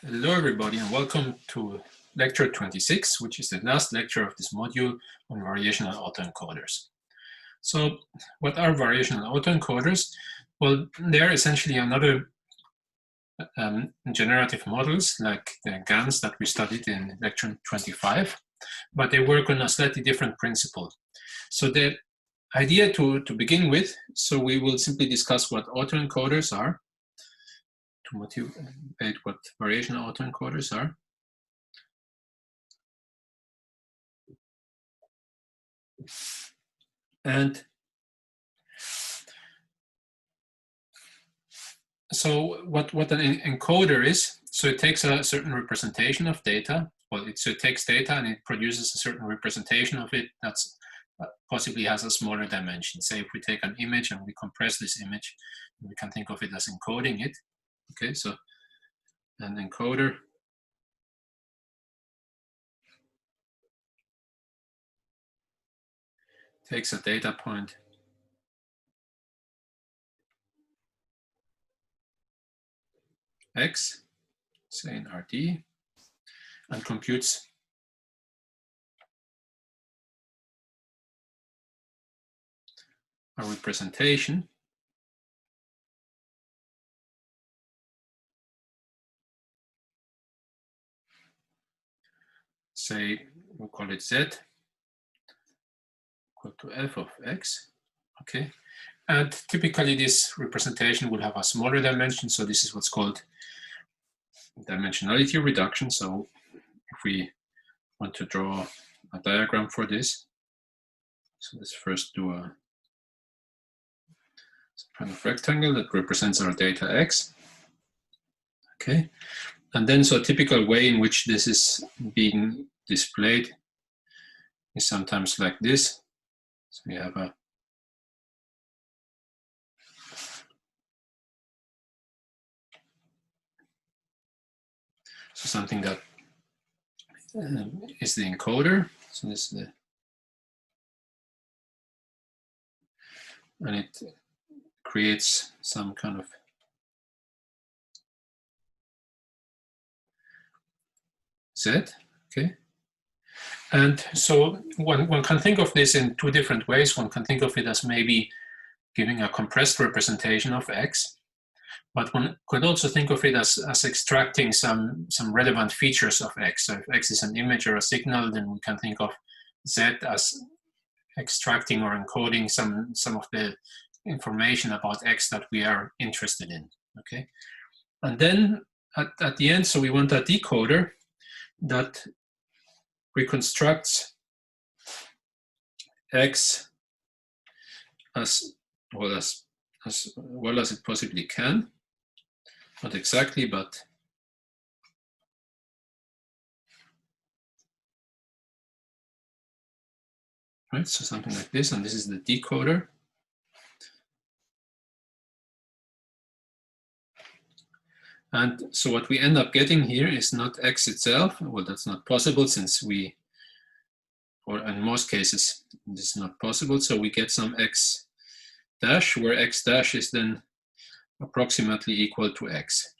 Hello everybody and welcome to lecture 26, which is the last lecture of this module on variational autoencoders. So what are variational autoencoders? Well, they're essentially another generative models like the GANs that we studied in lecture 25, but they work on a slightly different principle. So the idea to begin with, so we will simply discuss what autoencoders are, to motivate what variational autoencoders are. And so what an encoder is, so it takes a certain representation of data. Well, so it takes data and it produces a certain representation of it that's possibly has a smaller dimension. Say if we take an image and we compress this image, we can think of it as encoding it. Okay, so an encoder takes a data point X, say in RD, and computes a representation say we'll call it Z equal to f of x, okay? And typically this representation will have a smaller dimension, so this is what's called dimensionality reduction. So if we want to draw a diagram for this, so let's first do a kind of rectangle that represents our data x, okay? And then so a typical way in which this is being displayed is sometimes like this. So we have a something that is the encoder. So this is the, and it creates some kind of Z, okay? And so one can think of this in two different ways. One can think of it as maybe giving a compressed representation of X, but one could also think of it as extracting some relevant features of X. So if X is an image or a signal, then we can think of Z as extracting or encoding some of the information about X that we are interested in, okay? And then at the end, so we want a decoder that reconstructs X as well as it possibly can. Not exactly, but right, so something like this, and this is the decoder. And so what we end up getting here is not X itself. Well, that's not possible since we, or in most cases, this is not possible. So we get some X dash, where X dash is then approximately equal to X.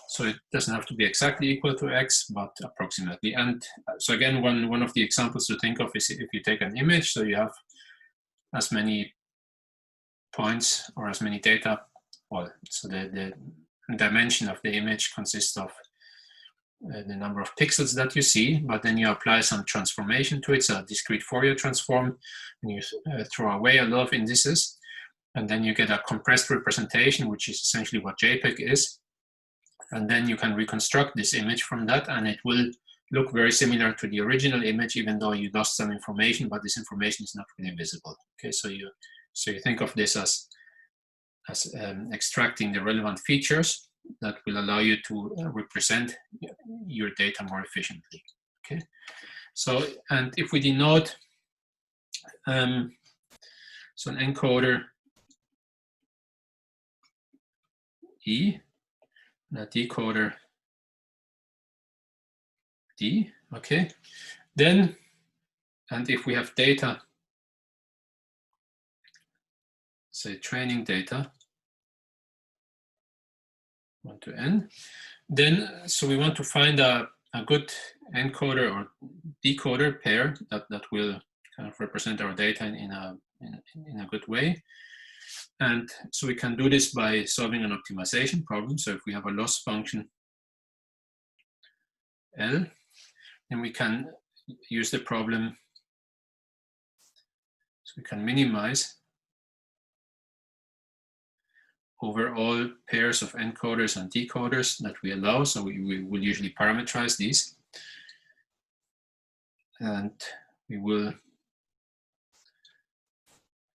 So it doesn't have to be exactly equal to X, but approximately. And so again, one of the examples to think of is if you take an image, so you have as many points or as many data, well, so the dimension of the image consists of the number of pixels that you see, but then you apply some transformation to it, so a discrete Fourier transform, and you throw away a lot of indices, and then you get a compressed representation, which is essentially what JPEG is. And then you can reconstruct this image from that, and it will look very similar to the original image, even though you lost some information, but this information is not really visible. Okay, so you think of this as extracting the relevant features that will allow you to represent your data more efficiently. Okay, so and if we denote so an encoder E, and a decoder D, okay, then, and if we have data, say training data, 1 to n. Then, so we want to find a good encoder or decoder pair that will kind of represent our data in a good way. And so we can do this by solving an optimization problem. So if we have a loss function L, then we can use the problem. So we can minimize over all pairs of encoders and decoders that we allow. So we will usually parameterize these. And we will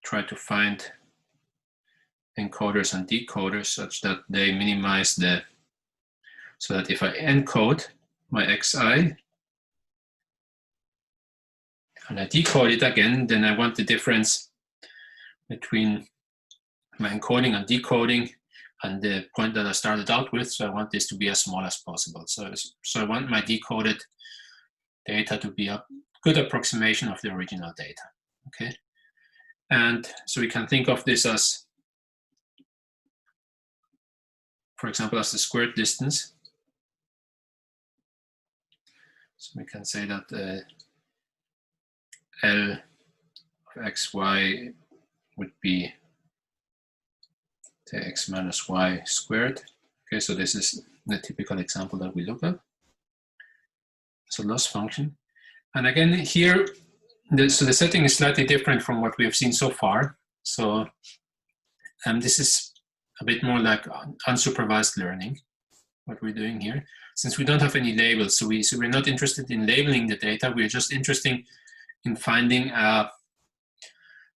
try to find encoders and decoders such that they minimize so that if I encode my xi and I decode it again, then I want the difference between my encoding and decoding and the point that I started out with. So I want this to be as small as possible. So I want my decoded data to be a good approximation of the original data. Okay, and so we can think of this as, for example, as the squared distance. So we can say that L of xy would be the x minus y squared. Okay, so this is the typical example that we look at. So loss function. And again, here, so the setting is slightly different from what we have seen so far. So this is a bit more like unsupervised learning, what we're doing here. Since we don't have any labels, so we're not interested in labeling the data, we're just interested in finding an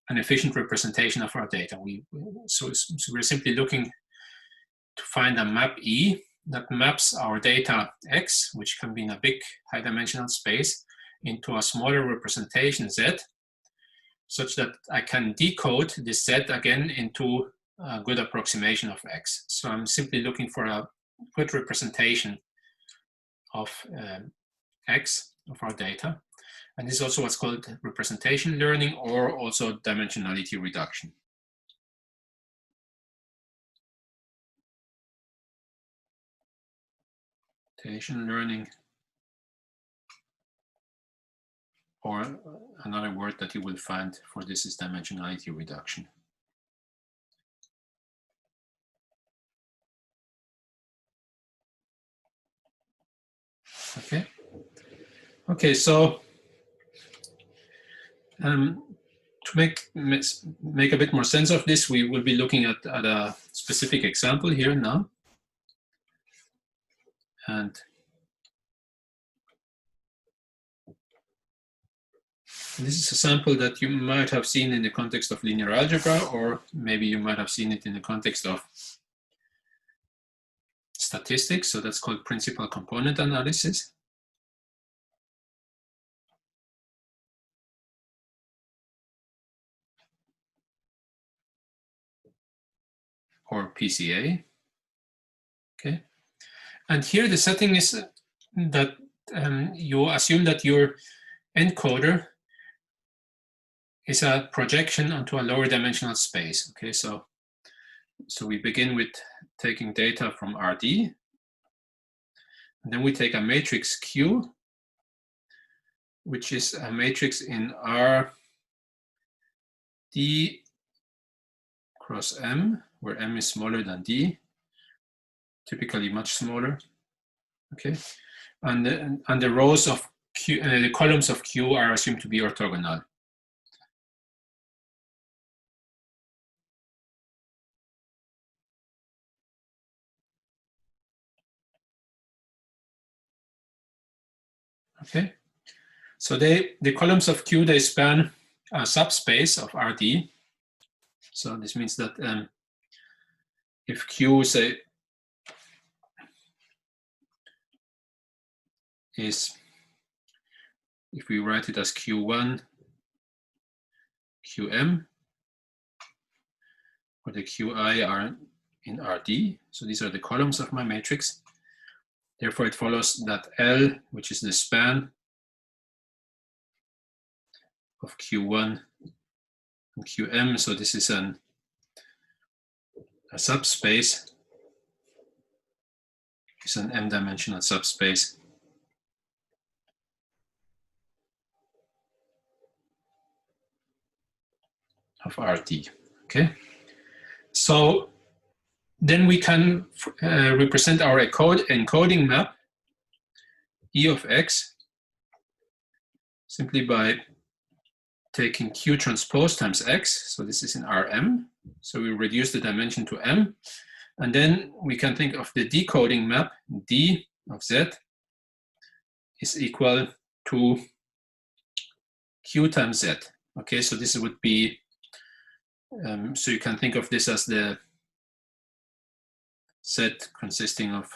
efficient representation of our data. So we're simply looking to find a map E that maps our data X, which can be in a big high-dimensional space, into a smaller representation Z, such that I can decode this Z again into a good approximation of X. So I'm simply looking for a good representation of X, of our data. And this is also what's called representation learning, or also dimensionality reduction. Representation learning, or another word that you will find for this is dimensionality reduction. Okay. Okay, so to make a bit more sense of this, we will be looking at a specific example here now. And this is a sample that you might have seen in the context of linear algebra, or maybe you might have seen it in the context of statistics. So that's called principal component analysis. Or PCA. Okay. And here the setting is that you assume that your encoder is a projection onto a lower dimensional space. Okay, so we begin with taking data from RD, and then we take a matrix Q, which is a matrix in R D cross M, where M is smaller than D, typically much smaller. Okay, and the rows of Q, the columns of Q are assumed to be orthogonal. Okay, so the columns of Q, they span a subspace of RD. So this means that if Q, say, if we write it as Q1, Qm, where the Qi are in RD, so these are the columns of my matrix. Therefore, it follows that L, which is the span of Q1 and Qm, so this is a subspace is an m-dimensional subspace of RT. Okay, so then we can represent our encoding map E of x simply by taking Q transpose times x. So this is in Rm. So we reduce the dimension to m. And then we can think of the decoding map D of Z is equal to Q times Z. Okay, so this would be, so you can think of this as the set consisting of,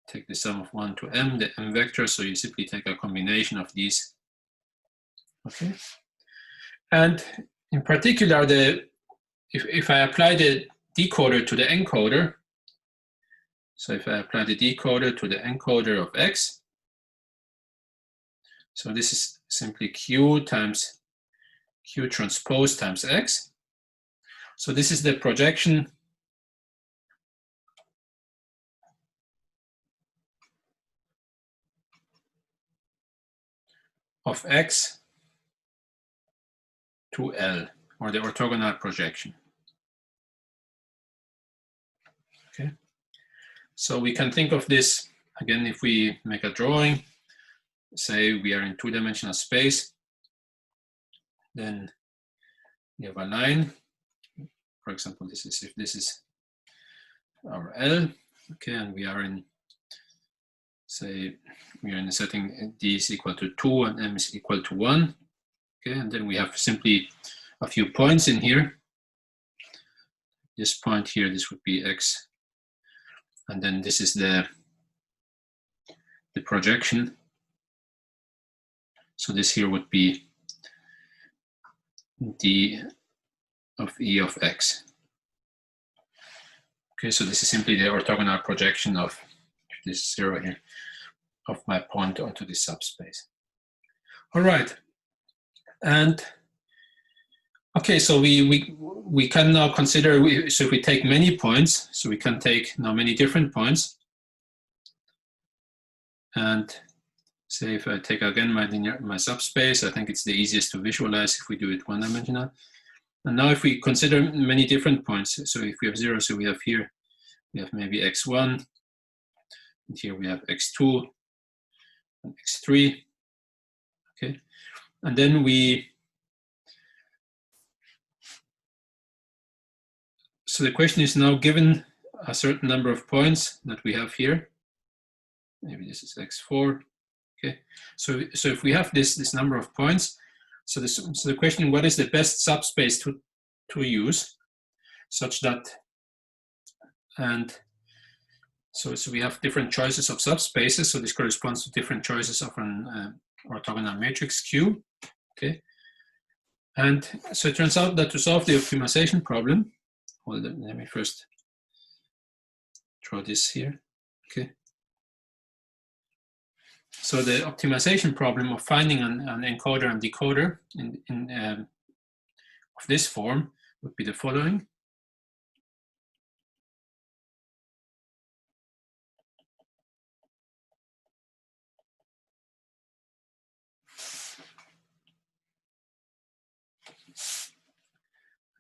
take the sum of 1 to m, the m vector, so you simply take a combination of these. Okay, and in particular, if I apply the decoder to the encoder, so if I apply the decoder to the encoder of x, so this is simply Q times Q transpose times x. So this is the projection of x to L, or the orthogonal projection. Okay, so we can think of this, again, if we make a drawing, say we are in two-dimensional space, then we have a line. For example, this is, if this is our L, okay, and we are in, say, we are in a setting D is equal to 2 and M is equal to 1. Okay, and then we have simply a few points in here. This point here, this would be X. And then this is the projection. So this here would be D of E of X. Okay, so this is simply the orthogonal projection of this 0 here, of my point onto this subspace. All right. And okay, so we can now consider, so if we take many points, so we can take now many different points. And say if I take again my subspace, I think it's the easiest to visualize if we do it one-dimensional. And now if we consider many different points, so if we have 0, so we have here, we have maybe x1, and here we have x2, and x3, okay? And then so the question is now, given a certain number of points that we have here, maybe this is x4, okay? So if we have this number of points, so the question, what is the best subspace to use, such that, and so we have different choices of subspaces, so this corresponds to different choices of an orthogonal matrix Q, okay? And so it turns out that to solve the optimization problem, well, let me first draw this here, okay? So the optimization problem of finding an encoder and decoder of this form would be the following.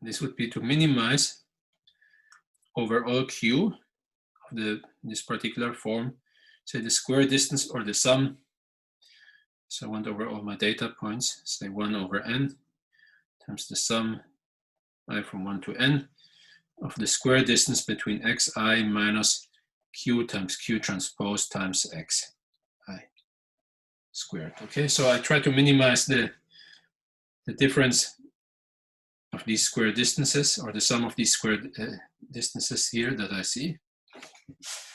This would be to minimize over all Q of this particular form, say the square distance or the sum. So I want over all my data points, say 1 over n times the sum I from 1 to n of the square distance between xi minus q times q transpose times xi squared. Okay, so I try to minimize the difference of these square distances, or the sum of these square distances here that I see.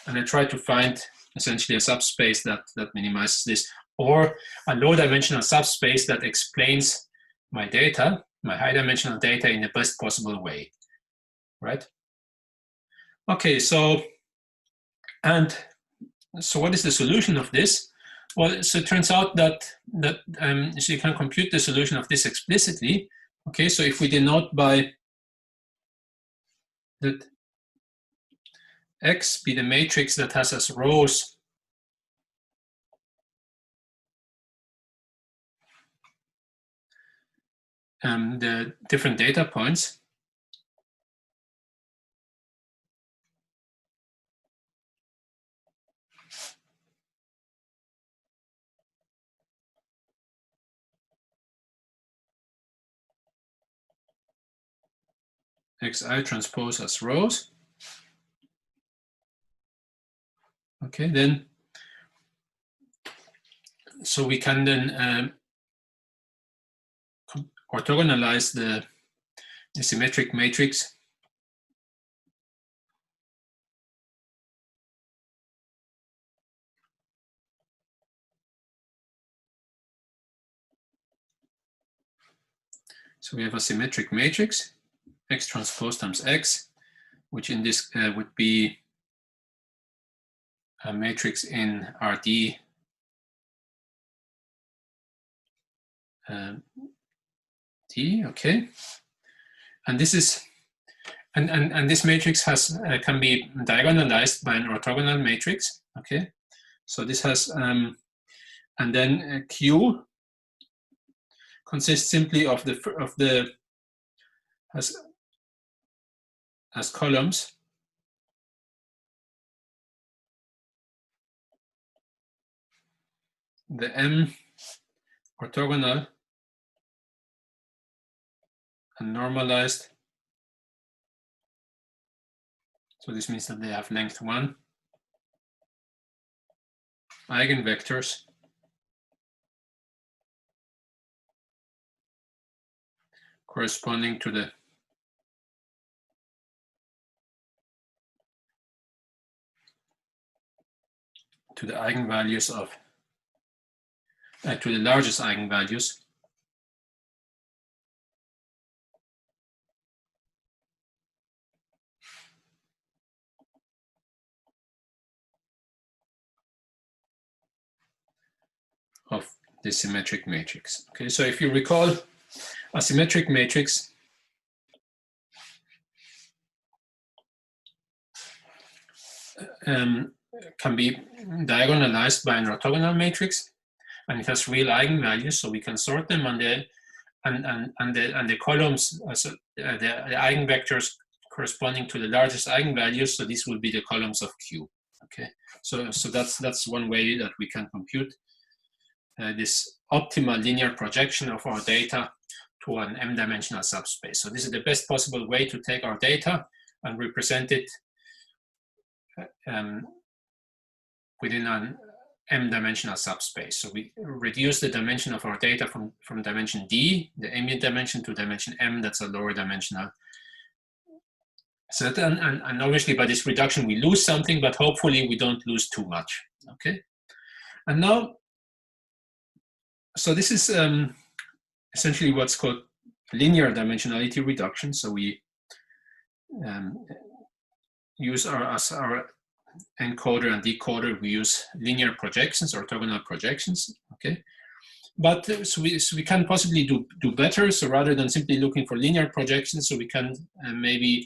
And I try to find essentially a subspace that minimizes this, or a low dimensional subspace that explains my data, my high dimensional data, in the best possible way, right? Okay, so what is the solution of this? Well, so it turns out that so you can compute the solution of this explicitly. Okay, so if we denote by that, X be the matrix that has as rows the different data points. Xi transpose as rows. Okay, then, so we can then orthogonalize the symmetric matrix So we have a symmetric matrix, X transpose times X, which in this would be a matrix in RD T, okay. And this is, and this matrix has can be diagonalized by an orthogonal matrix, okay. So this has, and then Q consists simply of the as columns the M orthogonal and normalized. So this means that they have length 1 eigenvectors corresponding to the eigenvalues of to the largest eigenvalues of the symmetric matrix. Okay, so if you recall, a symmetric matrix can be diagonalized by an orthogonal matrix, and it has real eigenvalues, so we can sort them on the and the columns, so the eigenvectors corresponding to the largest eigenvalues. So these will be the columns of Q. Okay, so that's one way that we can compute this optimal linear projection of our data to an m-dimensional subspace. So this is the best possible way to take our data and represent it within an m-dimensional subspace. So we reduce the dimension of our data from dimension d, the ambient dimension, to dimension m, that's a lower dimensional set. And obviously by this reduction we lose something, but hopefully we don't lose too much. Okay. And now, so this is essentially what's called linear dimensionality reduction. So we use as our encoder and decoder, we use linear projections, orthogonal projections, okay? But so we can possibly do better. So rather than simply looking for linear projections, so we can maybe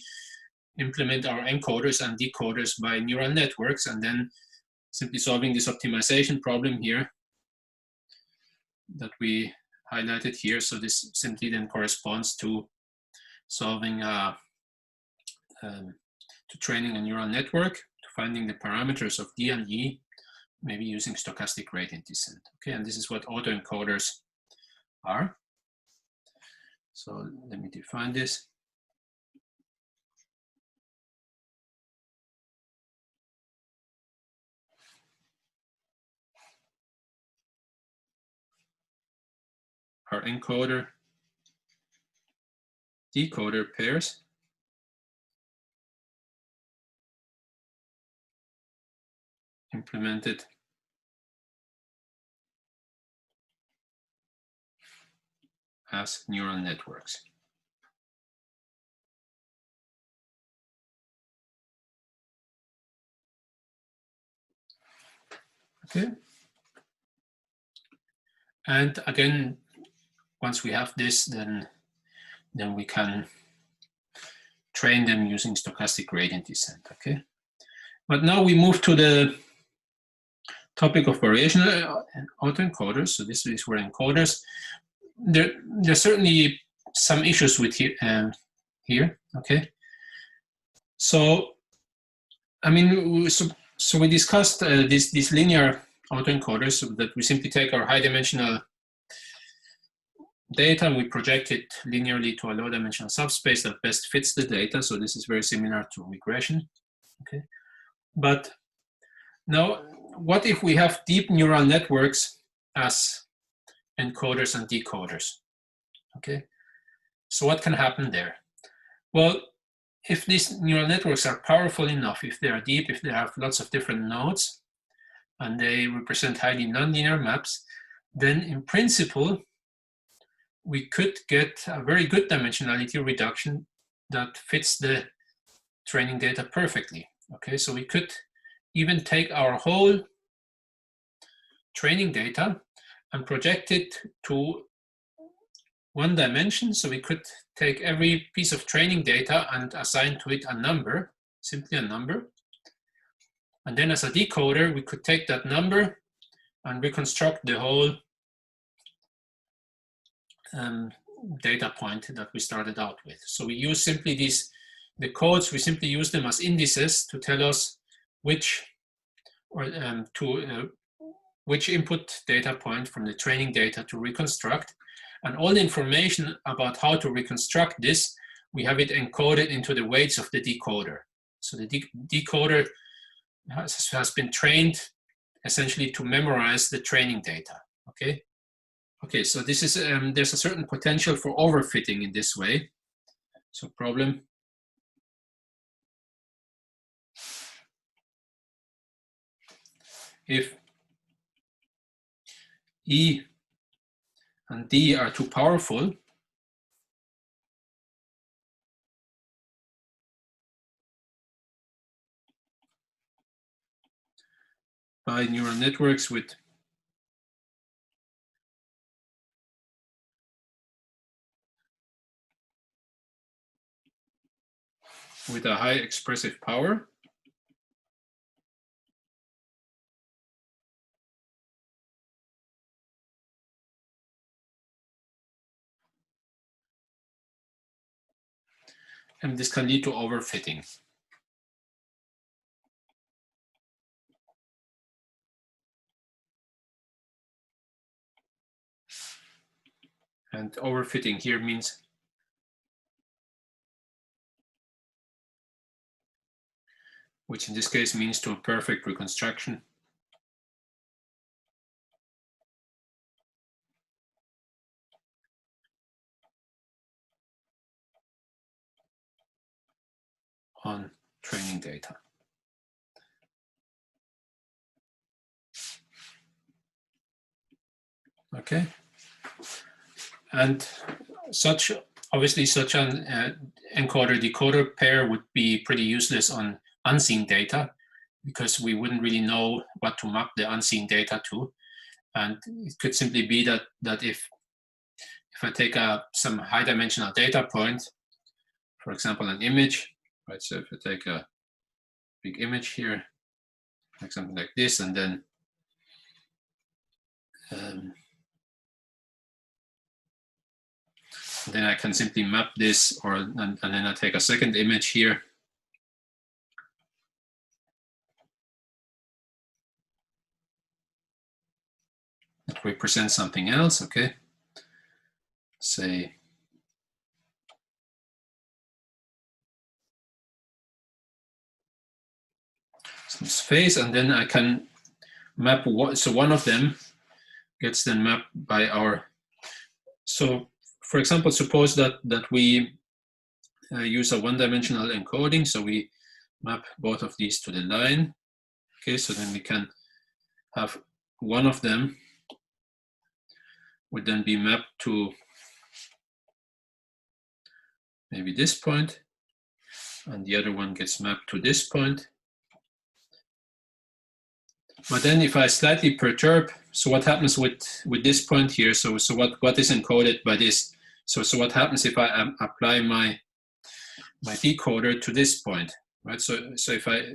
implement our encoders and decoders by neural networks, and then simply solving this optimization problem here that we highlighted here. So this simply then corresponds to solving to training a neural network, to finding the parameters of D and E, maybe using stochastic gradient descent. Okay, and this is what autoencoders are. So let me define this. Our encoder decoder pairs implemented as neural networks. Okay. And again, once we have this, then we can train them using stochastic gradient descent. Okay. But now we move to the topic of variational autoencoders. So this is where encoders. There's certainly some issues with here. Okay. So I mean, so we discussed these linear autoencoders, so that we simply take our high-dimensional data and we project it linearly to a low-dimensional subspace that best fits the data. So this is very similar to regression. Okay, but now, what if we have deep neural networks as encoders and decoders? Okay, so what can happen there? Well, if these neural networks are powerful enough, if they are deep, if they have lots of different nodes, and they represent highly nonlinear maps, then in principle, we could get a very good dimensionality reduction that fits the training data perfectly. Okay, so we could even take our whole training data and project it to one dimension. So we could take every piece of training data and assign to it a number, simply a number. And then as a decoder, we could take that number and reconstruct the whole data point that we started out with. So we use simply the codes, we simply use them as indices to tell us which input data point from the training data to reconstruct. And all the information about how to reconstruct this, we have it encoded into the weights of the decoder. So the decoder has been trained essentially to memorize the training data, okay? Okay, so this is, there's a certain potential for overfitting in this way. So problem. If E and D are too powerful, by neural networks with a high expressive power, and this can lead to overfitting. And overfitting here means which in this case means to a perfect reconstruction on training data. Okay, and obviously such an encoder-decoder pair would be pretty useless on unseen data, because we wouldn't really know what to map the unseen data to. And it could simply be that if I take some high-dimensional data point, for example, an image, right? So if I take a big image here, like something like this, and then I can simply map this, and then I take a second image here. That represents something else, okay? Say some space, and then I can map so one of them gets then mapped by our. So, for example, suppose that we use a one-dimensional encoding, so we map both of these to the line. Okay, so then we can have one of them would then be mapped to maybe this point, and the other one gets mapped to this point. But then if I slightly perturb, so what happens with this point here? So what is encoded by this? So what happens if I apply my decoder to this point, right? So if I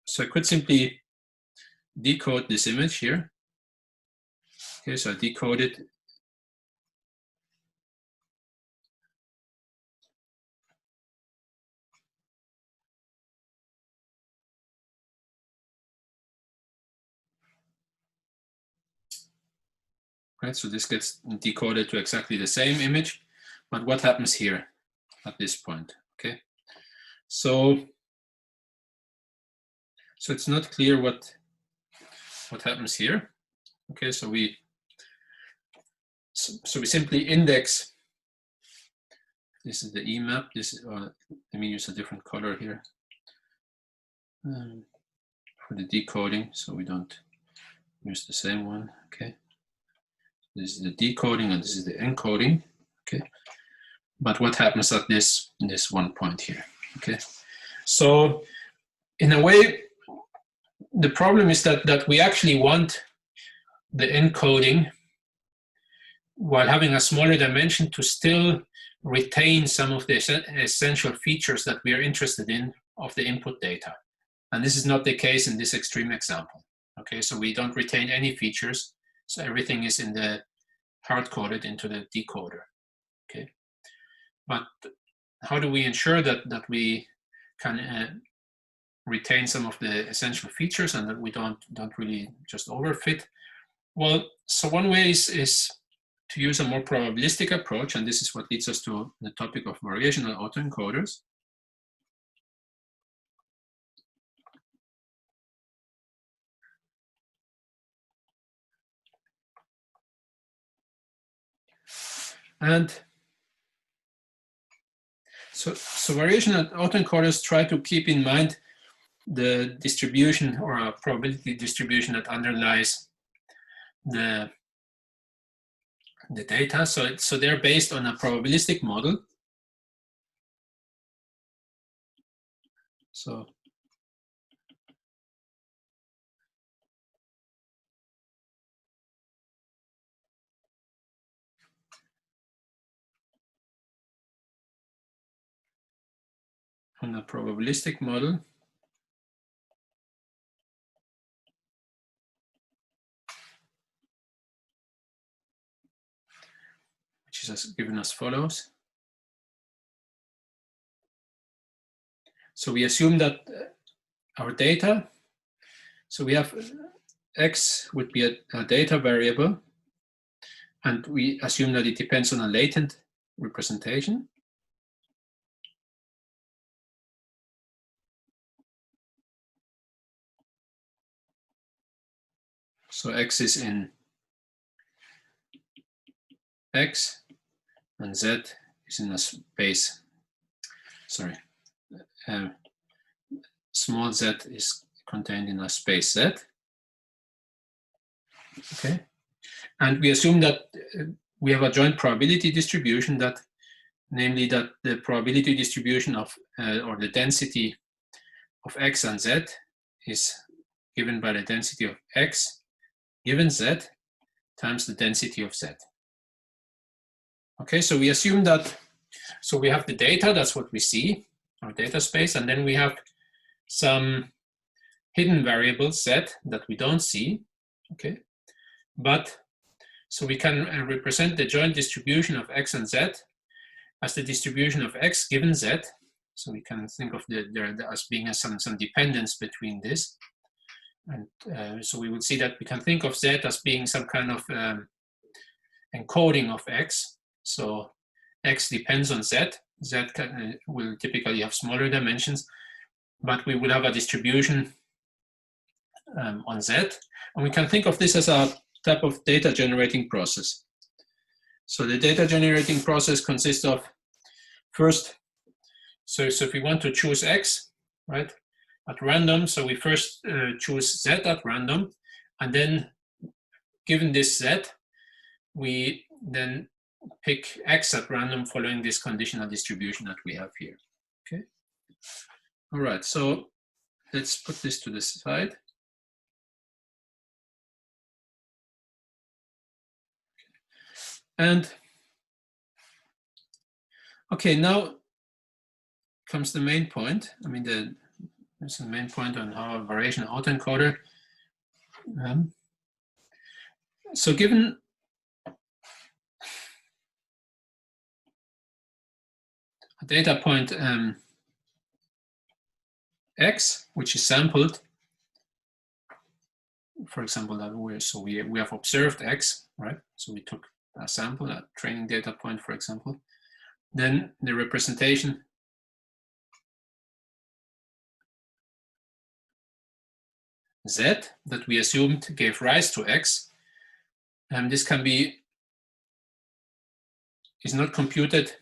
So I could simply decode this image here. Okay, so I decode it. Right, so this gets decoded to exactly the same image, but what happens here at this point? Okay, so it's not clear what happens here. Okay, so we simply index. This is the EMAP. This is let me use a different color here for the decoding, so we don't use the same one. Okay, this is the decoding and this is the encoding. Okay, but what happens at this one point here? Okay, so in a way, the problem is that we actually want the encoding, while having a smaller dimension, to still retain some of the essential features that we are interested in of the input data. And this is not the case in this extreme example. Okay, so we don't retain any features, so everything is in the hard-coded into the decoder. Okay, but how do we ensure that we can retain some of the essential features and that we don't really just overfit? Well, so one way is to use a more probabilistic approach, and this is what leads us to the topic of variational autoencoders. And so variational autoencoders try to keep in mind the distribution or a probability distribution that underlies the data. So they're based on a probabilistic model. So on a probabilistic model, which is given as follows. So we assume that our data, so we have x would be a data variable, and we assume that it depends on a latent representation. So x is in x, and z is in a space. Sorry, small z is contained in a space z. Okay, and we assume that we have a joint probability distribution, that namely that the probability distribution of or the density of x and z is given by the density of x given z times the density of z. Okay, so we assume that, so we have the data, that's what we see, our data space, and then we have some hidden variable z that we don't see. Okay, but so we can represent the joint distribution of x and z as the distribution of x given z. So we can think of there as being some dependence between this. And so we would see that we can think of z as being some kind of encoding of x. So x depends on z. Z will typically have smaller dimensions, but we will have a distribution on z. And we can think of this as a type of data generating process. So the data generating process consists of, first, so if we want to choose x, right, at random, so we first choose z at random, and then given this z, we then pick x at random following this conditional distribution that we have here. Okay. All right, so let's put this to the side. And okay, now comes the main point. I mean, That's the main point on how a variational autoencoder. So given a data point x, which is sampled, for example, that we have observed x, right? So we took a sample, a training data point, for example. Then the representation z that we assumed gave rise to x, and this is not computed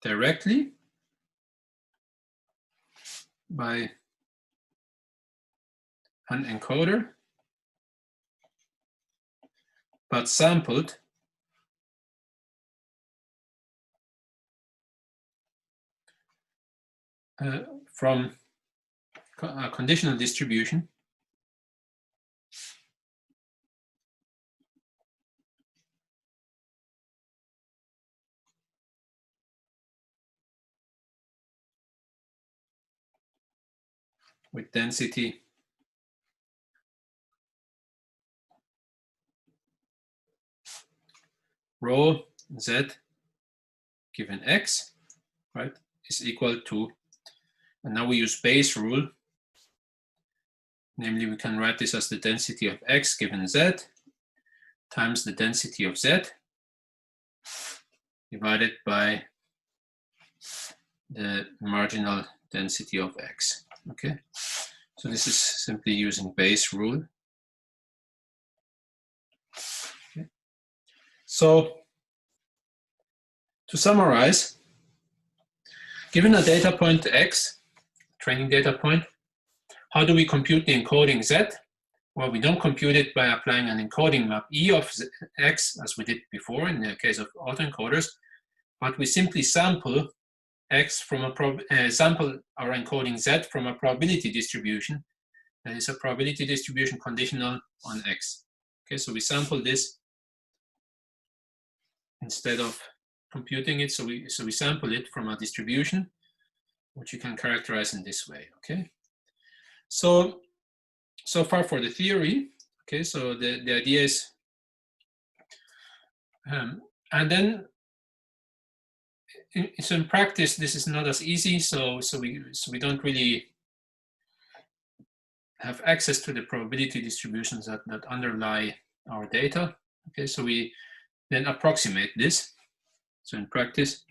directly by an encoder, but sampled from a conditional distribution with density rho z given x, right, is equal to, and now we use Bayes' rule, namely we can write this as the density of x given z times the density of z divided by the marginal density of x. Okay, so this is simply using Bayes' rule. Okay. So to summarize, given a data point x, training data point, how do we compute the encoding z? Well, we don't compute it by applying an encoding map E of x, as we did before in the case of autoencoders, but we simply sample x from sample our encoding z from a probability distribution. That is a probability distribution conditional on x. Okay, so we sample this instead of computing it. So we sample it from a distribution, which you can characterize in this way. Okay, so far for the theory. Okay, so the idea is, and then in practice this is not as easy. So we don't really have access to the probability distributions that underlie our data. Okay, so we then approximate this. So in practice,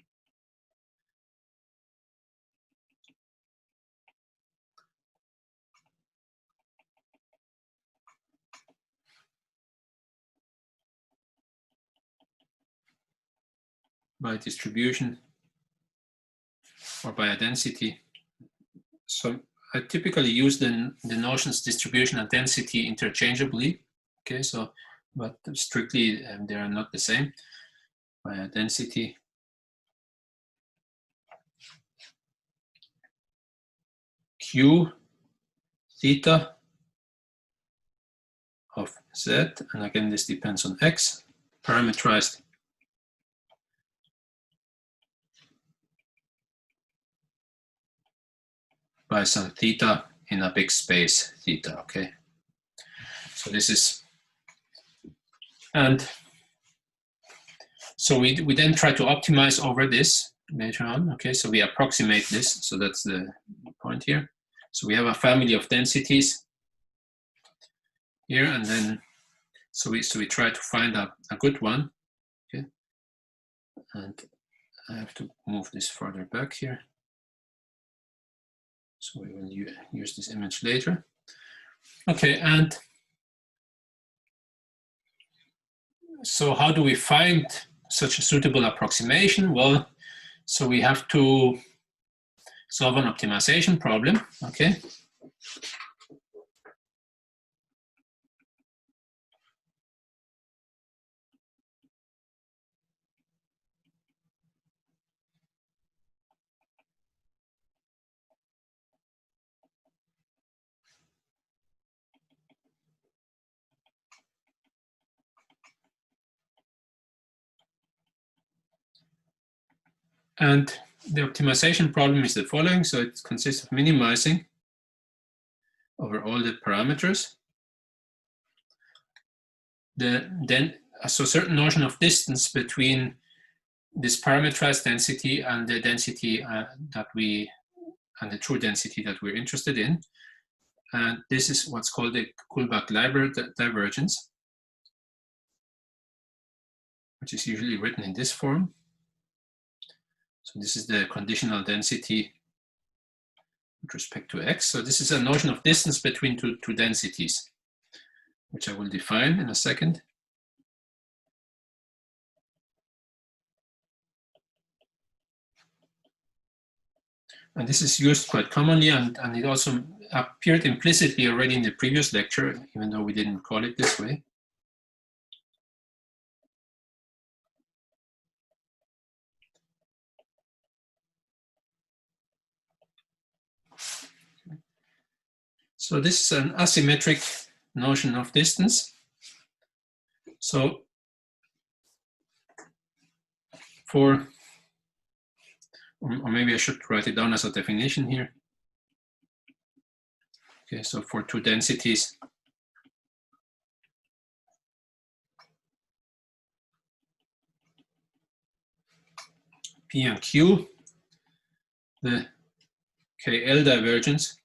by distribution or by a density. So I typically use the notions distribution and density interchangeably. Okay, so but strictly they are not the same. By a density q theta of z, and again this depends on x, parameterized by some theta in a big space theta. Okay, so this is, and so we then try to optimize over this later on. Okay, so we approximate this, so that's the point here. So we have a family of densities here, and then so we try to find a good one. Okay, and I have to move this further back here, so we will use this image later. Okay, and so how do we find such a suitable approximation? Well, so we have to solve an optimization problem. Okay, And the optimization problem is the following. So it consists of minimizing over all the parameters. So a certain notion of distance between this parameterized density and the density and the true density that we're interested in. And this is what's called the Kullback-Leibler divergence, which is usually written in this form. So this is the conditional density with respect to x. So this is a notion of distance between two densities, which I will define in a second. And this is used quite commonly, and it also appeared implicitly already in the previous lecture, even though we didn't call it this way. So this is an asymmetric notion of distance. So or maybe I should write it down as a definition here. Okay, so for two densities, P and Q, the KL divergence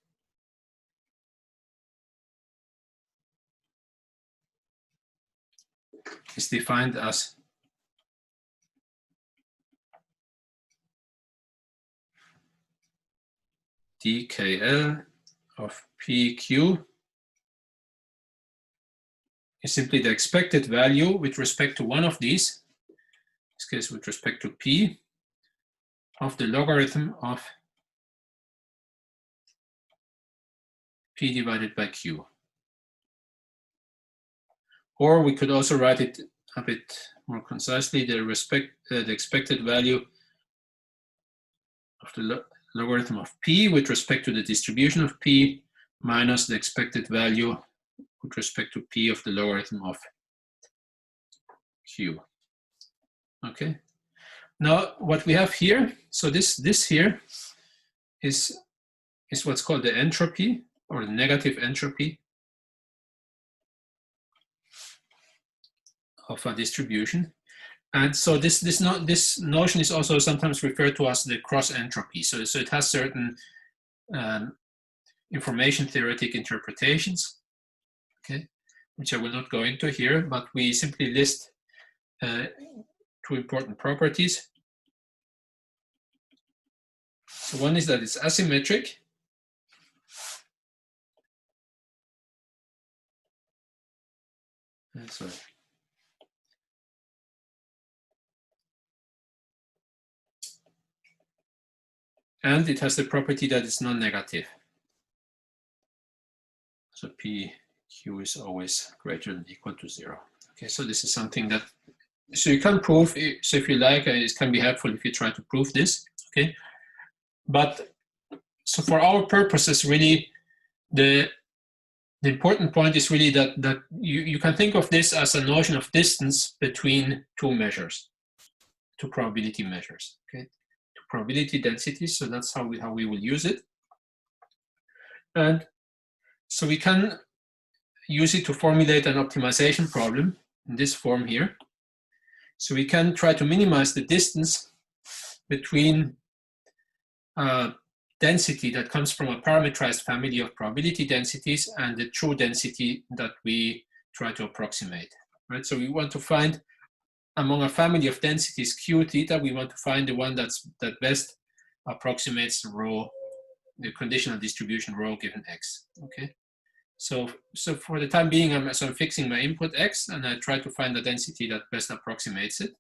is defined as dKL of PQ is simply the expected value with respect to one of these, in this case with respect to P, of the logarithm of P divided by Q. Or we could also write it a bit more concisely, the expected value of the logarithm of P with respect to the distribution of P minus the expected value with respect to P of the logarithm of Q. Okay. Now what we have here, so this here is what's called the entropy or the negative entropy of a distribution. And so this notion is also sometimes referred to as the cross entropy. So it has certain information theoretic interpretations, okay, which I will not go into here, but we simply list two important properties. So one is that it's asymmetric. Sorry. And it has the property that it's non-negative. So PQ is always greater than or equal to 0. Okay, so this is something that, so you can prove, so if you like, it can be helpful if you try to prove this, okay? But, so for our purposes, really, the important point is really that you can think of this as a notion of distance between two measures, two probability measures, okay? Two probability densities, so that's how we will use it. And so we can use it to formulate an optimization problem in this form here. So we can try to minimize the distance between density that comes from a parameterized family of probability densities and the true density that we try to approximate, right? So we want to find among a family of densities Q theta, we want to find the one that best approximates the rho, the conditional distribution rho given X, okay? So for the time being, I'm fixing my input X and I try to find the density that best approximates it.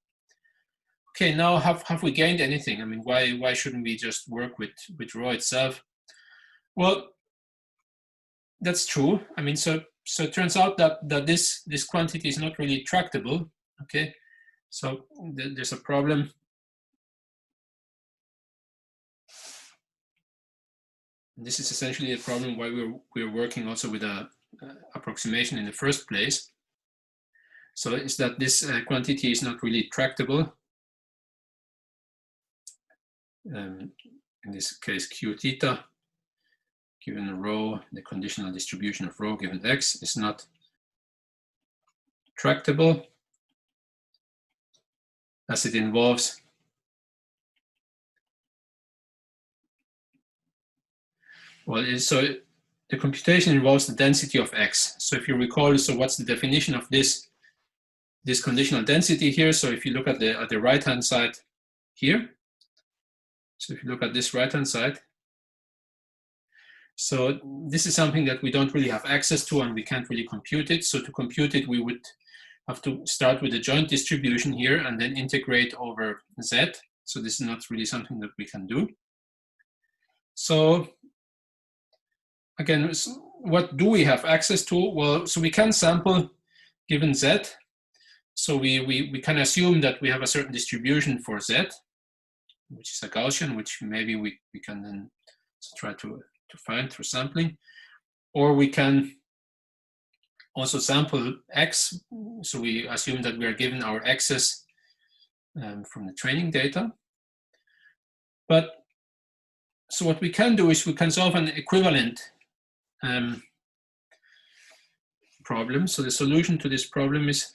Okay, now have we gained anything? I mean, why shouldn't we just work with rho itself? Well, that's true. I mean, so it turns out that this quantity is not really tractable. Okay, so there's a problem. This is essentially a problem why we're working also with a approximation in the first place. So is that this quantity is not really tractable. in this case q theta given rho, the conditional distribution of rho given x is not tractable, as it involves so the computation involves the density of x. So if you recall, so what's the definition of this conditional density here? So if you look at the right-hand side here, so if you look at this right-hand side, so this is something that we don't really have access to and we can't really compute it. So to compute it, we would have to start with a joint distribution here and then integrate over z. So this is not really something that we can do. So again, what do we have access to? Well, so we can sample given z. So we can assume that we have a certain distribution for z, which is a Gaussian, which maybe we can then try to find through sampling. Or we can also sample x. So we assume that we are given our x's from the training data. But so what we can do is we can solve an equivalent problem. So the solution to this problem is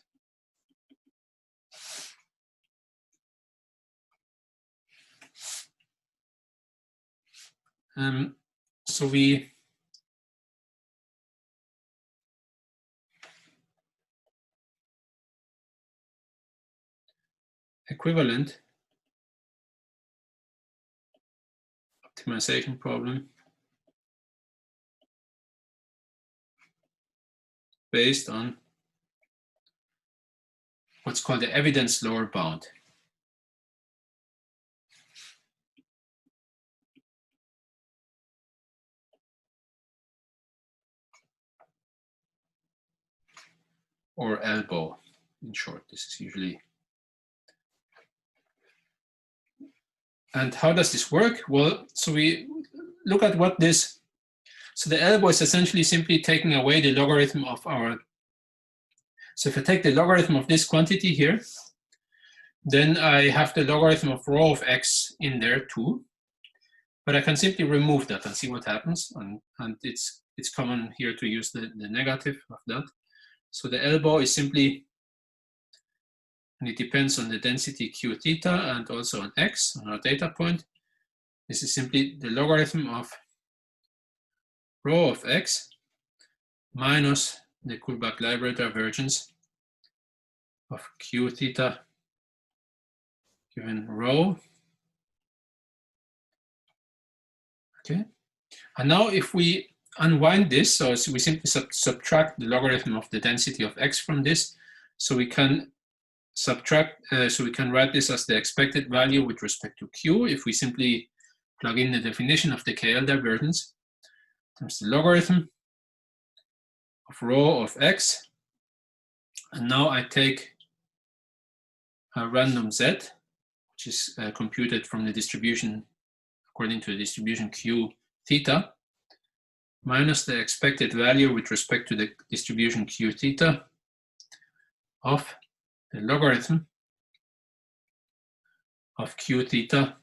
so we equivalent optimization problem based on what's called the evidence lower bound. Or elbow, in short. This is usually. And how does this work? Well, so we look at what this, so the elbow is essentially simply taking away the logarithm of our, so if I take the logarithm of this quantity here, then I have the logarithm of rho of x in there too. But I can simply remove that and see what happens. And it's common here to use the negative of that. So the elbow is simply, and it depends on the density q theta and also on x, on our data point. This is simply the logarithm of rho of x minus the Kullback-Leibler divergence of q theta given rho. Okay. And now if we unwind this, so we simply subtract the logarithm of the density of x from this, so we can subtract, so we can write this as the expected value with respect to q if we simply plug in the definition of the KL divergence. There's the logarithm of rho of x, and now I take a random z, which is computed from the distribution according to the distribution q theta, minus the expected value with respect to the distribution q theta of the logarithm of q theta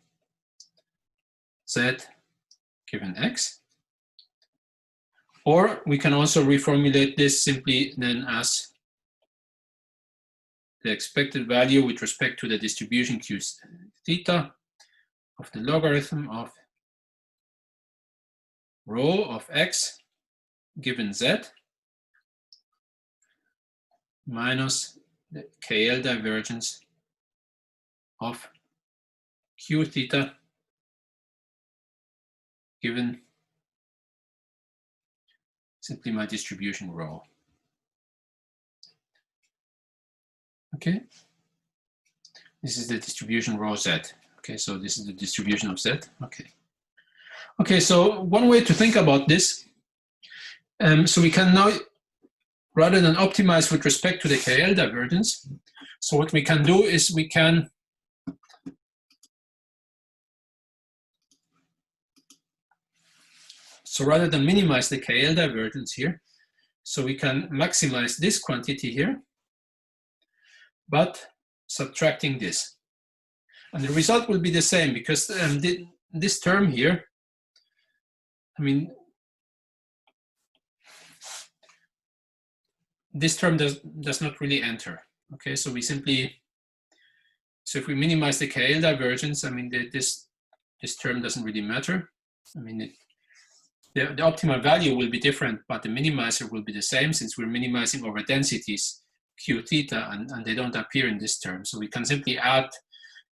z given x. Or we can also reformulate this simply then as the expected value with respect to the distribution q theta of the logarithm of rho of x given z minus the KL divergence of q theta given simply my distribution rho. Okay, this is the distribution rho z. Okay, so this is the distribution of z. Okay. Okay, so one way to think about this, so we can now, rather than optimize with respect to the KL divergence, so what we can do is we can so rather than minimize the KL divergence here, so we can maximize this quantity here, but subtracting this. And the result will be the same because this term here, I mean, this term does not really enter. Okay, so we simply, so if we minimize the KL divergence, I mean, this term doesn't really matter. I mean, the optimal value will be different, but the minimizer will be the same since we're minimizing over densities q theta, and they don't appear in this term. So we can simply add,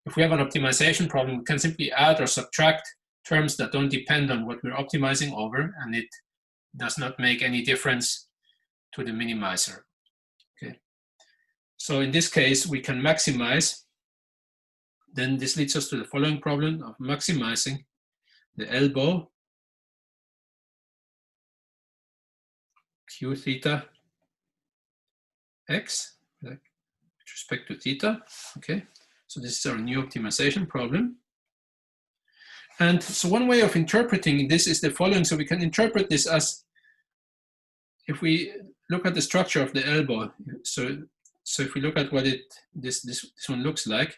if we have an optimization problem, we can simply add or subtract terms that don't depend on what we're optimizing over, and it does not make any difference to the minimizer. Okay. So in this case, we can maximize. Then this leads us to the following problem of maximizing the elbow q theta x with respect to theta. Okay, so this is our new optimization problem. And so one way of interpreting this is the following. So we can interpret this as, if we look at the structure of the elbow, so if we look at what this one looks like,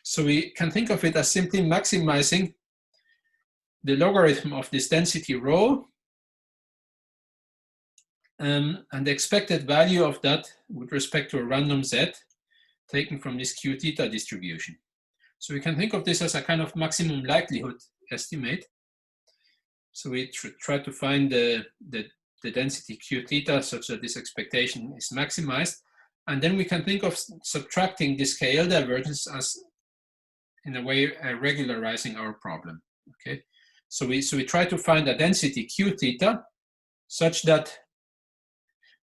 so we can think of it as simply maximizing the logarithm of this density rho, and the expected value of that with respect to a random z taken from this q theta distribution. So we can think of this as a kind of maximum likelihood estimate. So we try to find the density q theta such that this expectation is maximized. And then we can think of subtracting this KL divergence as, in a way, regularizing our problem. Okay, so we try to find a density q theta such that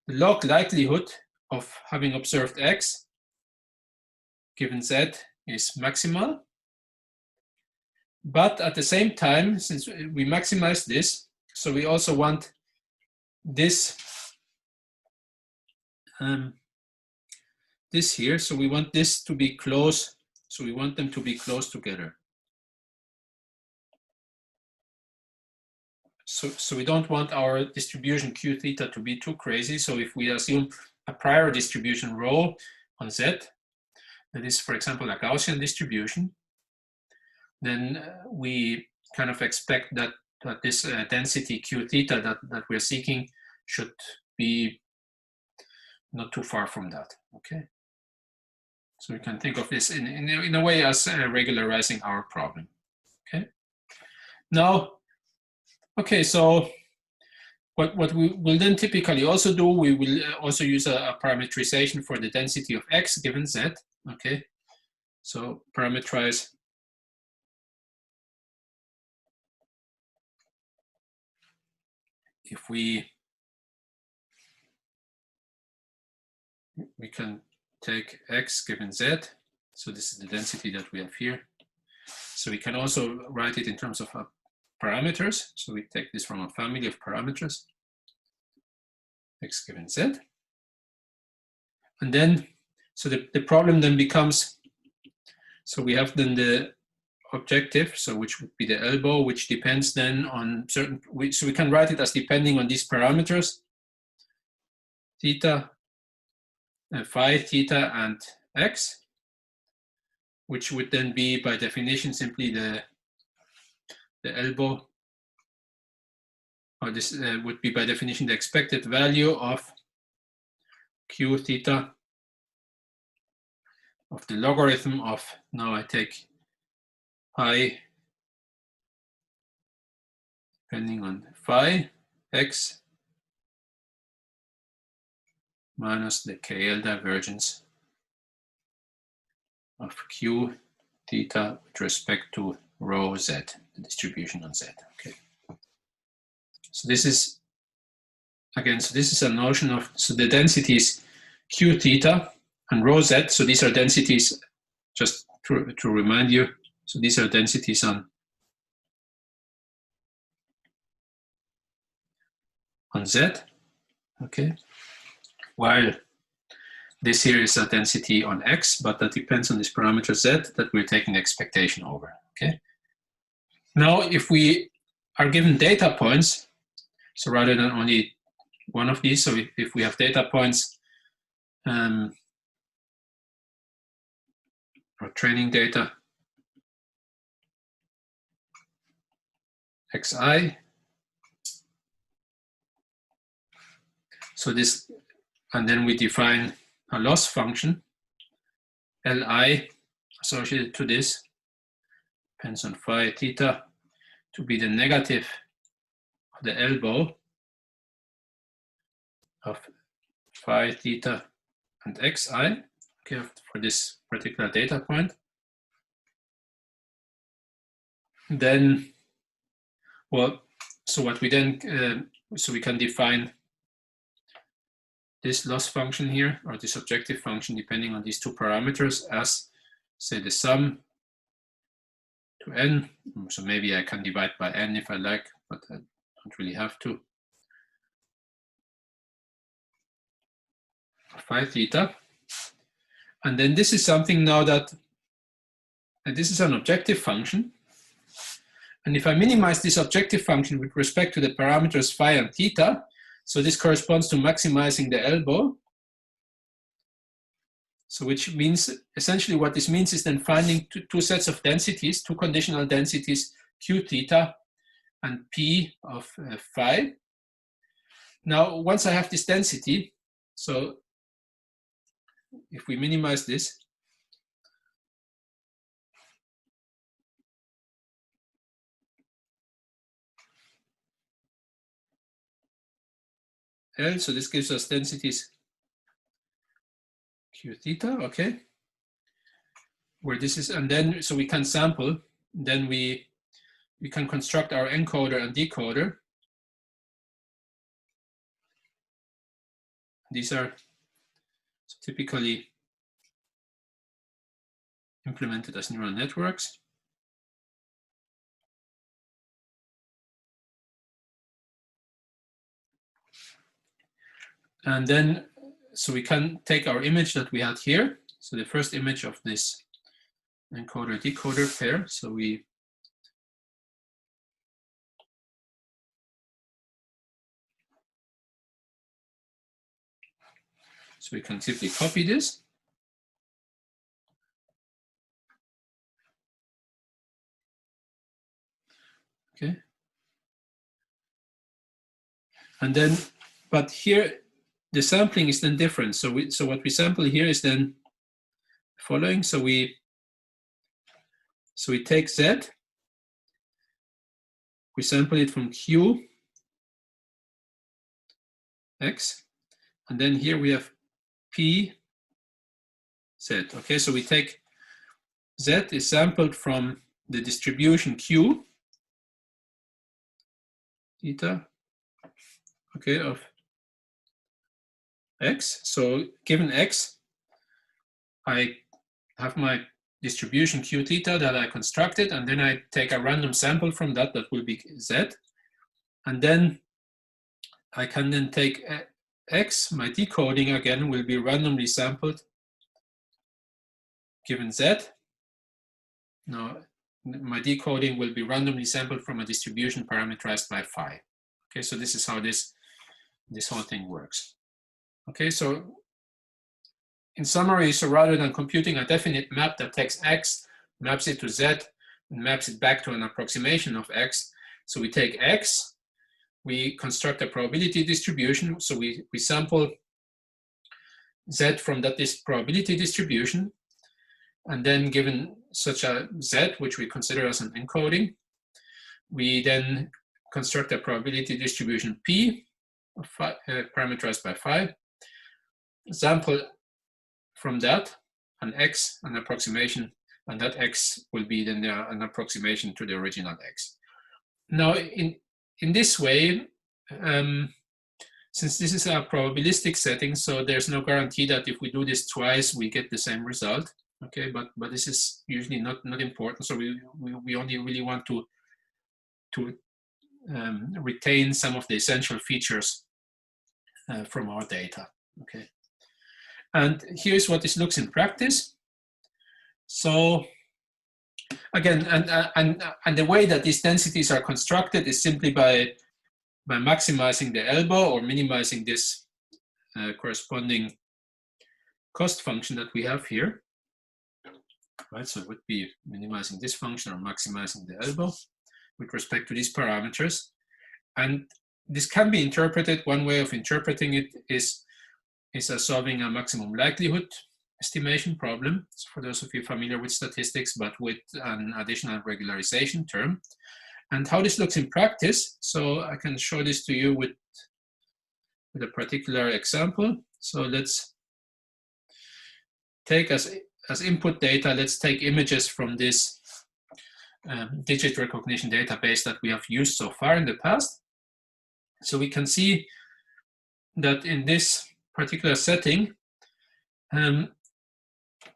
the log likelihood of having observed x given z is maximal. But at the same time, since we maximize this, so we also want this this here, so we want this to be close, so we want them to be close together. So we don't want our distribution q theta to be too crazy. So if we assume a prior distribution rho on z, that is, for example, a Gaussian distribution, then we kind of expect that this density q theta that we're seeking should be not too far from that. Okay, so we can think of this in a way as regularizing our problem. Okay, now, okay, so what we will then typically also do, we will also use a parametrization for the density of x given z. Okay, so parameterize if we can take x given z, so this is the density that we have here. So we can also write it in terms of parameters. So we take this from a family of parameters, x given z. And then, so the problem then becomes, so we have then the objective, so which would be the elbow, which depends then on certain, so we can write it as depending on these parameters, theta, phi, theta, and x, which would then be by definition simply the elbow, or this would be by definition the expected value of q theta of the logarithm of, now I take pi depending on phi x minus the KL divergence of q theta with respect to rho z, the distribution on z. Okay. So this is, again, so this is a notion of, so the densities q theta and rho z, so these are densities, just to remind you, so these are densities on z, okay, while this here is a density on x, but that depends on this parameter z that we're taking the expectation over, okay? Now, if we are given data points, so rather than only one of these, so if we have data points or training data, xi. So this, and then we define a loss function, Li, associated to this, depends on phi theta, to be the negative of the elbow of phi theta and xi, okay, for this particular data point. Then, well, so what we then, so we can define this loss function here, or this objective function, depending on these two parameters, as, say, the sum to n. So maybe I can divide by n if I like, but I don't really have to. Phi theta. And then this is something now that, and this is an objective function. And if I minimize this objective function with respect to the parameters phi and theta, so this corresponds to maximizing the elbow. So which means, essentially what this means is then finding two sets of densities, two conditional densities, q theta and p of phi. Now, once I have this density, so if we minimize this, L, so this gives us densities q theta, okay, where this is, and then, so we can sample, then we can construct our encoder and decoder. These are typically implemented as neural networks. And then, so we can take our image that we had here. So the first image of this encoder-decoder pair. So we can simply copy this. Okay. And then, but here, the sampling is then different. So what we sample here is then the following. So we take Z, we sample it from Q, X, and then here we have P, Z. Okay, so we take Z is sampled from the distribution Q, theta, okay, of X. So given X, I have my distribution Q theta that I constructed, and then I take a random sample from that will be Z. And then I can then take X, my decoding again will be randomly sampled given Z. Now, my decoding will be randomly sampled from a distribution parameterized by phi. Okay, so this is how this whole thing works. Okay, so in summary, so rather than computing a definite map that takes X, maps it to Z, and maps it back to an approximation of X, so we take X, we construct a probability distribution, so we sample Z from this probability distribution, and then given such a Z, which we consider as an encoding, we then construct a probability distribution P, parameterized by phi, sample from that an X, an approximation, and that X will be then an approximation to the original X. Now, in this way, since this is a probabilistic setting, so there's no guarantee that if we do this twice, we get the same result. Okay, but this is usually not important. So we only really want to retain some of the essential features from our data. Okay, and here's what this looks in practice. So again, and the way that these densities are constructed is simply by maximizing the elbow or minimizing this corresponding cost function that we have here. Right, so it would be minimizing this function or maximizing the elbow. with respect to these parameters. And this can be interpreted, one way of interpreting it is as solving a maximum likelihood estimation problem, so for those of you familiar with statistics, but with an additional regularization term. And how this looks in practice, so I can show this to you with a particular example. So let's take as input data, let's take images from this digit recognition database that we have used so far in the past. So we can see that in this particular setting,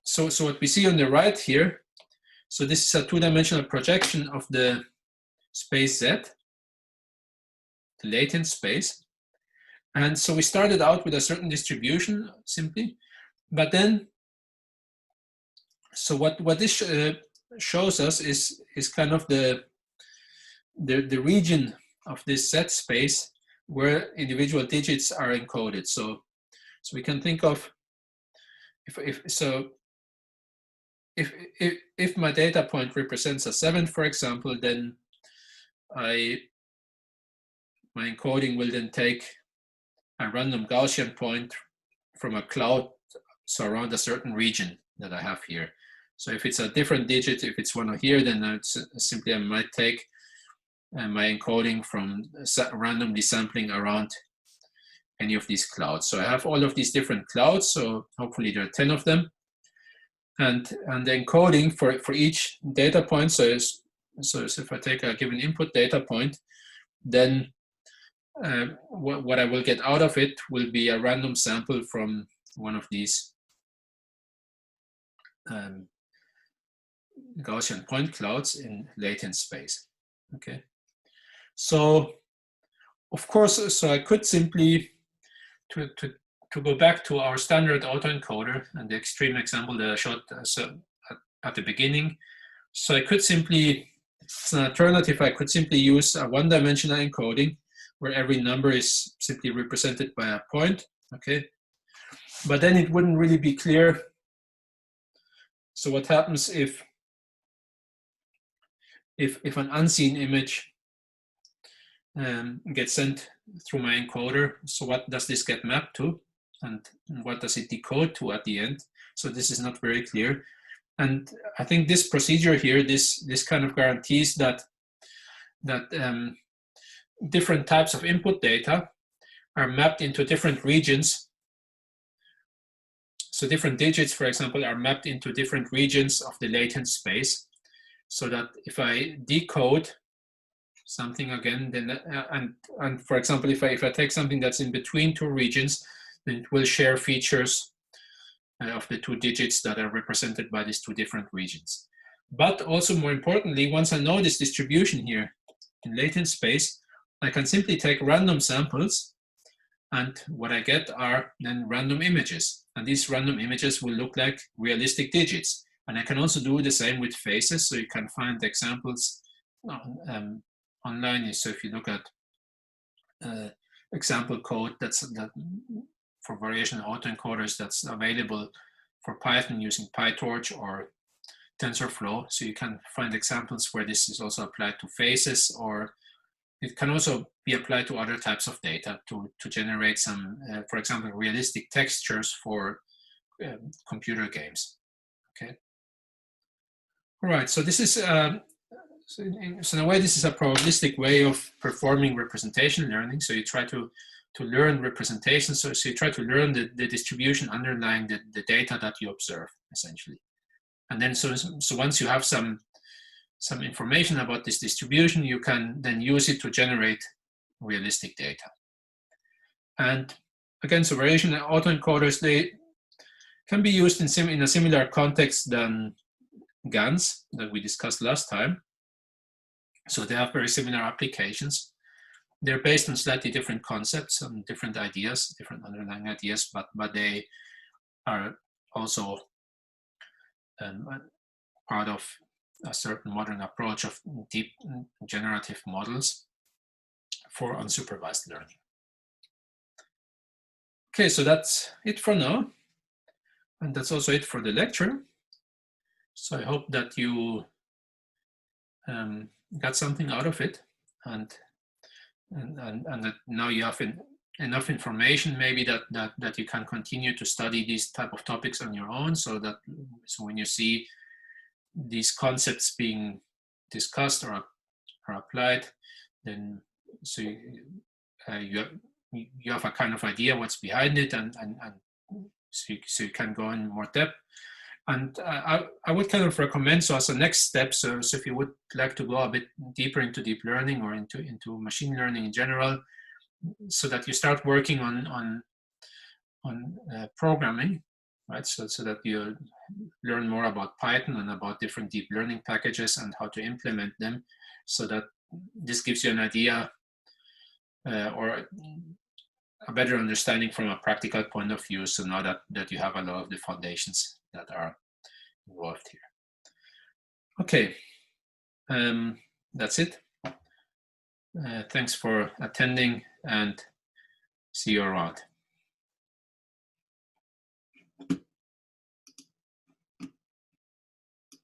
so what we see on the right here, so this is a two-dimensional projection of the space Z, the latent space. And so we started out with a certain distribution simply, but then, so what this shows us is kind of the region of this Z space where individual digits are encoded. So we can think of if my data point represents a 7, for example, then my encoding will then take a random Gaussian point from a cloud, so around a certain region that I have here. So if it's a different digit, if it's one here, then it's simply I might take my encoding from randomly sampling around any of these clouds. So I have all of these different clouds, so hopefully there are 10 of them. And the encoding for each data point, so if I take a given input data point, then what I will get out of it will be a random sample from one of these Gaussian point clouds in latent space. Okay, so of course, so I could simply to go back to our standard autoencoder and the extreme example that I showed at the beginning. So I could simply, as an alternative, I could simply use a one-dimensional encoding where every number is simply represented by a point, okay? But then it wouldn't really be clear. So what happens if an unseen image gets sent through my encoder? So what does this get mapped to? And what does it decode to at the end? So this is not very clear. And I think this procedure here, this kind of guarantees that different types of input data are mapped into different regions. So different digits, for example, are mapped into different regions of the latent space. So that if I decode something again, then and for example, if I take something that's in between two regions, then it will share features of the two digits that are represented by these two different regions. But also more importantly, once I know this distribution here in latent space, I can simply take random samples, and what I get are then random images. And these random images will look like realistic digits. And I can also do the same with faces, so you can find examples online. So if you look at example code that for variational autoencoders that's available for Python using PyTorch or TensorFlow. So you can find examples where this is also applied to faces, or it can also be applied to other types of data to generate some, for example, realistic textures for computer games. Okay. All right. So this is so in a way, this is a probabilistic way of performing representation learning. So you try to learn representation. So you try to learn the distribution underlying the data that you observe, essentially. And then so once you have some information about this distribution, you can then use it to generate realistic data. And again, so variational autoencoders, they can be used in a similar context than GANs that we discussed last time. So they have very similar applications. They're based on slightly different concepts and different ideas, different underlying ideas, but they are also part of a certain modern approach of deep generative models for unsupervised learning. Okay, so that's it for now. And that's also it for the lecture. So I hope that you got something out of it, and that now you have enough information maybe that you can continue to study these type of topics on your own, so when you see these concepts being discussed or applied, then so you have a kind of idea what's behind it, and so you can go in more depth. And I would kind of recommend, so as a next step, so if you would like to go a bit deeper into deep learning or into machine learning in general, so that you start working on programming, right? So that you learn more about Python and about different deep learning packages and how to implement them, so that this gives you an idea or a better understanding from a practical point of view. So now that you have a lot of the foundations that are involved here. Okay, that's it. Thanks for attending, and see you around.